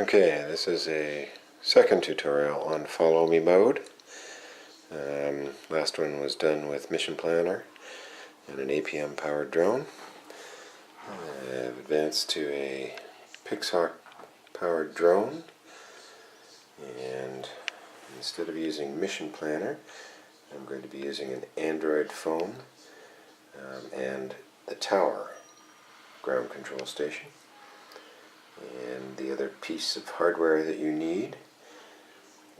Okay, this is a second tutorial on follow me mode. Last one was done with Mission Planner and an APM powered drone. I've advanced to a Pixar powered drone, and instead of using Mission Planner, I'm going to be using an Android phone and the tower ground control station. And the other piece of hardware that you need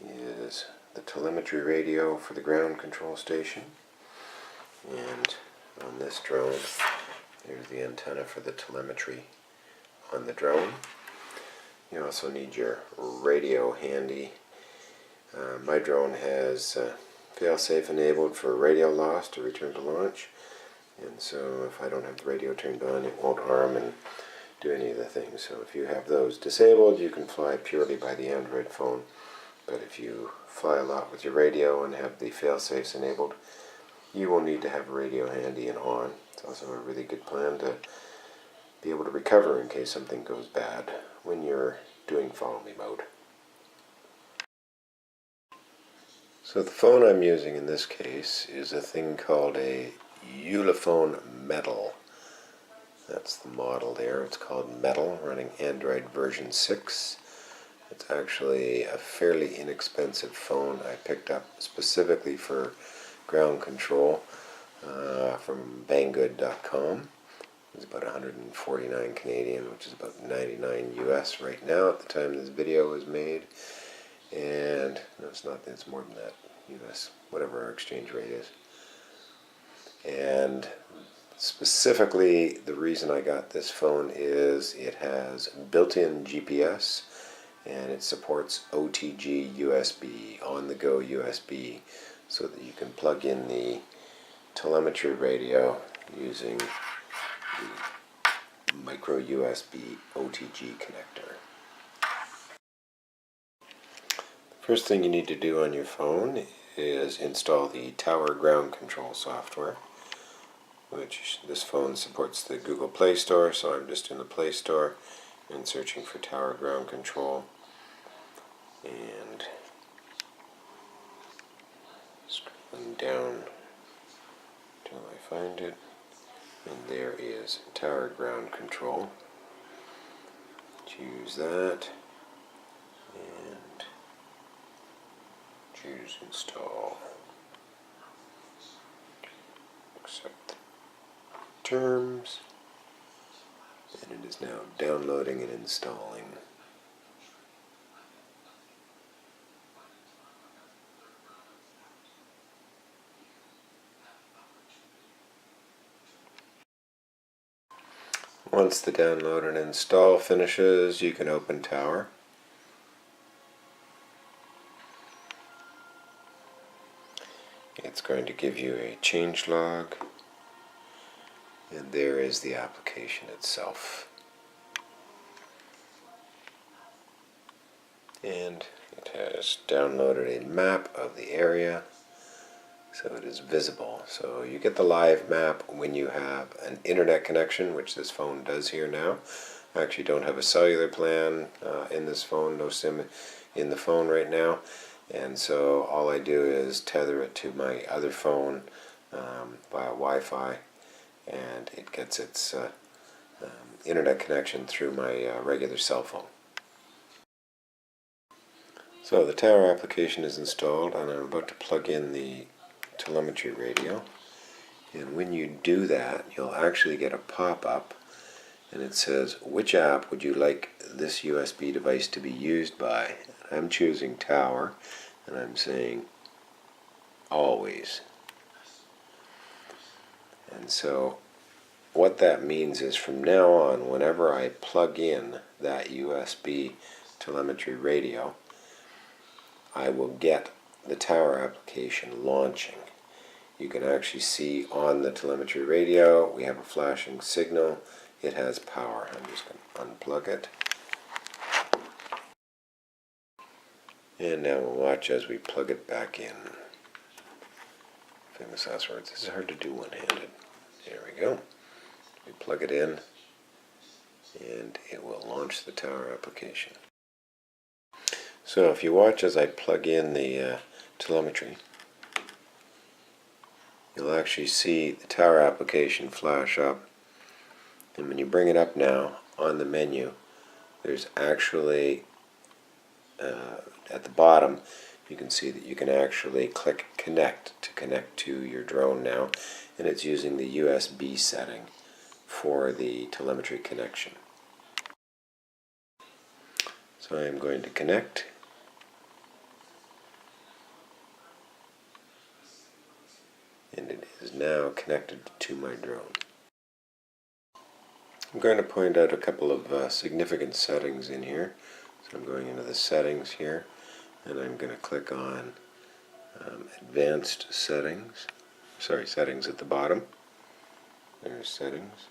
is the telemetry radio for the ground control station. And on this drone, there's the antenna for the telemetry on the drone. You also need your radio handy. My drone has fail-safe enabled for radio loss to return to launch. And so if I don't have the radio turned on, it won't arm and do any of the things. So if you have those disabled, you can fly purely by the Android phone. But if you fly a lot with your radio and have the fail-safes enabled, you will need to have a radio handy and on. It's also a really good plan to be able to recover in case something goes bad when you're doing follow me mode. So the phone I'm using in this case is a thing called a Ulefone Metal. That's the model there. It's called Metal, running Android version 6. It's actually a fairly inexpensive phone I picked up specifically for ground control from banggood.com. It's about 149 Canadian, which is about 99 US right now at the time this video was made. And no, it's not. It's more than that US, whatever our exchange rate is. And specifically, the reason I got this phone is it has built-in GPS and it supports OTG USB, on-the-go USB, so that you can plug in the telemetry radio using the micro USB OTG connector. First thing you need to do on your phone is install the tower ground control software, which this phone supports the Google Play Store, so I'm just in the Play Store and searching for tower ground control, and scrolling down till I find it, and there is tower ground control. Choose that and choose install. Accept terms, and it is now downloading and installing. Once the download and install finishes, you can open Tower. It's going to give you a changelog. And there is the application itself. And it has downloaded a map of the area, so it is visible. So you get the live map when you have an internet connection, which this phone does here now. I actually don't have a cellular plan in this phone, no SIM in the phone right now. And so all I do is tether it to my other phone via Wi-Fi, and it gets its internet connection through my regular cell phone. So the tower application is installed, and I'm about to plug in the telemetry radio. And when you do that, you'll actually get a pop-up, and it says, which app would you like this USB device to be used by? I'm choosing Tower, and I'm saying always. And so what that means is from now on, whenever I plug in that USB telemetry radio, I will get the tower application launching. You can actually see on the telemetry radio we have a flashing signal. It has power. I'm just going to unplug it. And now we'll watch as we plug it back in. Famous last words. This is hard to do one-handed. There we go. We plug it in, and it will launch the tower application. So if you watch as I plug in the telemetry, you'll actually see the tower application flash up, and when you bring it up now on the menu, there's actually at the bottom you can see that you can actually click connect to connect to your drone now, and it's using the USB setting for the telemetry connection. So I am going to connect, and it is now connected to my drone. I'm going to point out a couple of significant settings in here. So I'm going into the settings here, and I'm going to click on advanced settings. Settings at the bottom. There's settings.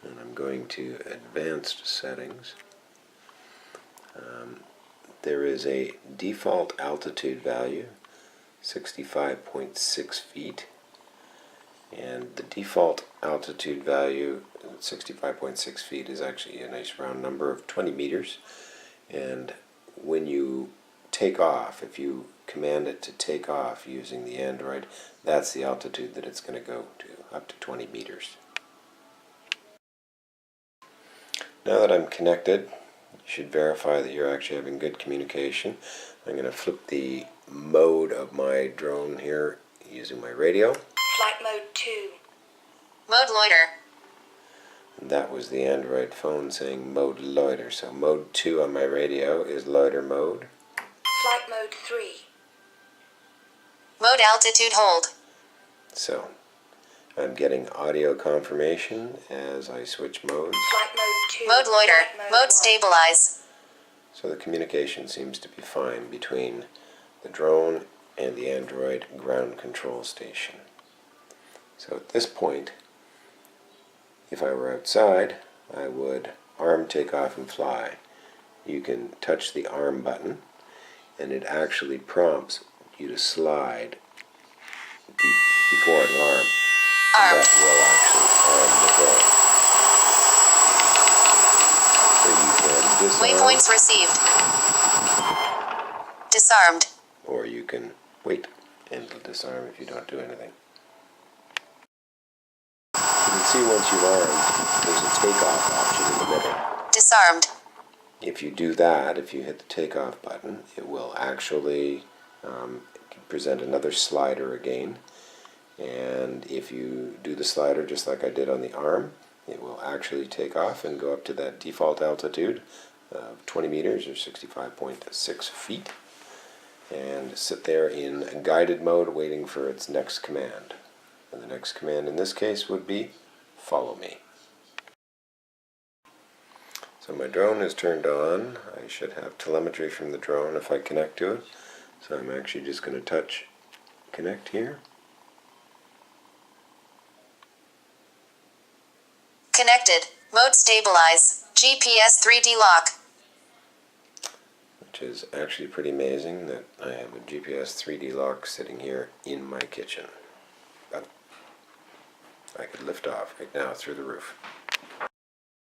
And I'm going to advanced settings. There is a default altitude value, 65.6 feet. And the default altitude value, 65.6 feet, is actually a nice round number of 20 meters. And when you take off, if you command it to take off using the Android, that's the altitude that it's going to go to, up to 20 meters. Now that I'm connected, you should verify that you're actually having good communication. I'm going to flip the mode of my drone here using my radio. Flight mode 2. Mode loiter. And that was the Android phone saying mode loiter. So mode 2 on my radio is loiter mode. Flight mode 3. Mode altitude hold. So I'm getting audio confirmation as I switch modes. Flight mode 2. Mode loiter. Flight Mode 1. stabilize. So the communication seems to be fine between the drone and the Android ground control station. So at this point, if I were outside, I would arm take off and fly. You can touch the arm button, and it actually prompts you to slide before an arm. Arm. And that will actually arm the drone. So you can disarm, Waypoints received. Disarmed. or you can wait and it'll disarm if you don't do anything. You can see once you've armed, there's a takeoff option in the middle. Disarmed. If you do that, if you hit the takeoff button, it will actually present another slider again. And if you do the slider just like I did on the arm, it will actually take off and go up to that default altitude of 20 meters or 65.6 feet and sit there in guided mode waiting for its next command. And the next command in this case would be follow me. So my drone is turned on. I should have telemetry from the drone if I connect to it. So I'm actually just going to touch connect here. Connected. Mode stabilize. GPS 3D lock. Which is actually pretty amazing that I have a GPS 3D lock sitting here in my kitchen. But I could lift off right now through the roof.